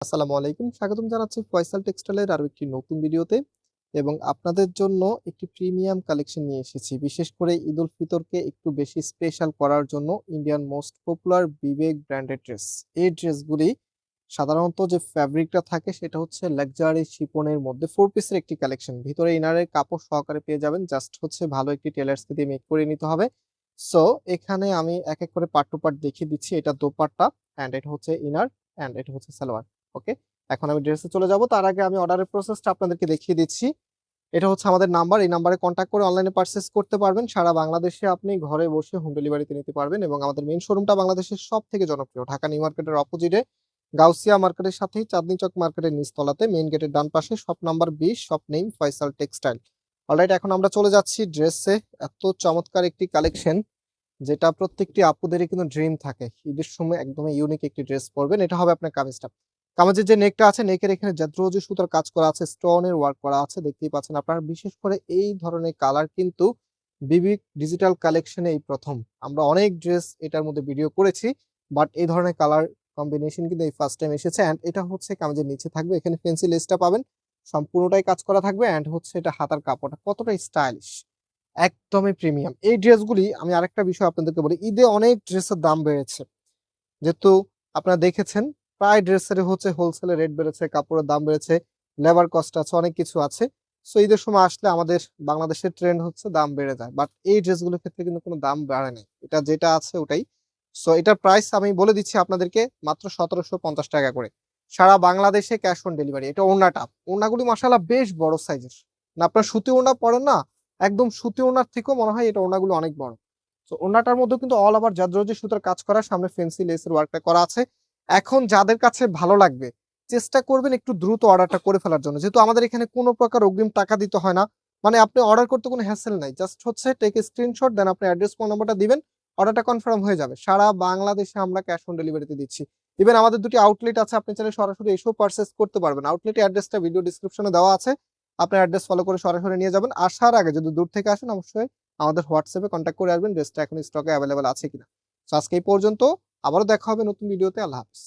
আসসালামু আলাইকুম। স্বাগতম জানাচ্ছি ফয়সাল টেক্সটাইলের আরো একটি নতুন ভিডিওতে এবং আপনাদের জন্য একটি প্রিমিয়াম কালেকশন নিয়ে এসেছি। বিশেষ করে ঈদুল ফিতরকে একটু বেশি স্পেশাল করার জন্য ইন্ডিয়ান মোস্ট পপুলার বিবেক ব্র্যান্ডের ড্রেস। এই ড্রেসগুলি সাধারণত যে ফ্যাব্রিকটা থাকে সেটা হচ্ছে লাক্সারি শিফনের মধ্যে 4 পিসের একটি কালেকশন। ভিতরে ইনারের কাপড় সহকারে পেয়ে যাবেন। জাস্ট হচ্ছে ভালো একটি টেলার্সকে দিয়ে মেক করে নিতে হবে। সো এখানে আমি এক, এক করে পার্ট টু পার্ট দেখিয়ে দিচ্ছি। এটা দোপাট্টা অ্যান্ড এটা হচ্ছে ইনার অ্যান্ড এটা হচ্ছে সালোয়ার। ওকে? এখন আমি ড্রেসে চলে যাব। তার আগে আমি অর্ডারের প্রসেসটা আপনাদেরকে দেখিয়ে দিচ্ছি। এটা হচ্ছে আমাদের নাম্বার। এই নাম্বারে কনট্যাক্ট করে অনলাইনে পারচেজ করতে পারবেন। সারা বাংলাদেশে আপনি ঘরে বসে হোম ডেলিভারিতে নিতে পারবেন এবং আমাদের মেইন শোরুমটা বাংলাদেশের সবথেকে জনপ্রিয় ঢাকা নিউ মার্কেটের অপোজিটে গাউসিয়া মার্কেটের সাথেই চাঁদনী চক মার্কেটের নিচতলাতে মেইন গেটের ডান পাশে shop number 20 shop name Faisal textile. Alright এখন আমরা চলে যাচ্ছি ড্রেসে। এত চমৎকার একটি কালেকশন যেটা প্রত্যেকটি আপুদেরই কিন্তু ড্রিম থাকে। ঈদের সময় একদমই ইউনিক একটি ড্রেস পরবেন। এটা হবে আপনার কামিজটা। কামিজের যে নেকটা আছে, নেকের এখানে জাদ্রোজি সুতার কাজ করা আছে, স্টোনের ওয়ার্ক করা আছে। দেখতেই পাচ্ছেন আপনারা। বিশেষ করে এই ধরনের কালার কিন্তু বিবিক ডিজিটাল কালেকশনে এই প্রথম। আমরা অনেক ড্রেস এটার মধ্যে ভিডিও করেছি, বাট এই ধরনের কালার কম্বিনেশন কিন্তু এই ফার্স্ট টাইম এসেছে। অ্যান্ড এটা হচ্ছে কামিজের নিচে থাকবে। এখানে ফেন্সি লেসটা পাবেন। সম্পূর্ণটাই কাজ করা থাকবে অ্যান্ড হচ্ছে এটা হাতার কাপড়টা কতটা স্টাইলিশ, একদমই প্রিমিয়াম। এই ড্রেসগুলি আমি আরেকটা বিষয় আপনাদেরকে বলি, ঈদে অনেক ড্রেসের দাম বেড়েছে। যেহেতু আপনারা দেখেছেন প্রায় ড্রেসের হচ্ছে হোলসেলে রেট বেড়েছে, কাপড়ের দাম বেড়েছে, লেবার কস্ট আছে, অনেক কিছু আছে। সো ঈদের সময় আসলে আমাদের বাংলাদেশের ট্রেন্ড হচ্ছে দাম বেড়ে যায়, বাট এই ড্রেসগুলোর ক্ষেত্রে কিন্তু কোনো দাম বাড়ে নাই। এটা যেটা আছে ওটাই। সো এটার প্রাইস আমি বলে দিচ্ছি আপনাদেরকে, মাত্র 1750 টাকা করে। সারা বাংলাদেশে ক্যাশ অন ডেলিভারি। এটা ওড়নাটা, ওড়নাগুলি মাশাআল্লাহ বেশ বড় সাইজের। না আপনার সুতি ওড়না পরেন না, একদম সুতি ওড়নার থেকেও মনে হয় এটা ওড়নাগুলো অনেক বড়। তো ওড়নাটার মধ্যে কিন্তু অল ওভার জাদ্রোজি সুতার কাজ করা, সামনে ফেন্সি লেসের ওয়ার্কটা করা আছে। এখন যাদের কাছে ভালো লাগবে চেষ্টা করবেন একটু দ্রুত অর্ডারটা করে ফেলার জন্য, যেহেতু আমাদের এখানে কোনো প্রকার অগ্রিম টাকা দিতে হয় না। মানে আপনি অর্ডার করতে কোনো হ্যাসেল নাই, জাস্ট হচ্ছে টেক এ স্ক্রিনশট দেন, আপনি অ্যাড্রেস ফোন নাম্বারটা দিবেন, অর্ডারটা কনফার্ম হয়ে যাবে। সারা বাংলাদেশে আমরা ক্যাশ অন ডেলিভারিতে দিচ্ছি। ইভেন আমাদের দুটি আউটলেট আছে, আপনি চাইলে সরাসরি এসেও পারচেজ করতে পারবেন। আউটলেটের অ্যাড্রেসটা ভিডিও ডিসক্রিপশনে দেওয়া আছে, আপনার অ্যাড্রেস ফলো করে সরাসরি নিয়ে যাবেন। আসার আগে যদি দূর থেকে আসেন অবশ্যই আমাদের হোয়াটসঅ্যাপে কন্ট্যাক্ট করে আসবেন ড্রেসটা এখন স্টকে অ্যাভেলেবল আছে কিনা। তো আজকে এই পর্যন্ত, আবারও দেখা হবে নতুন ভিডিওতে। আল্লাহ হাফেজ।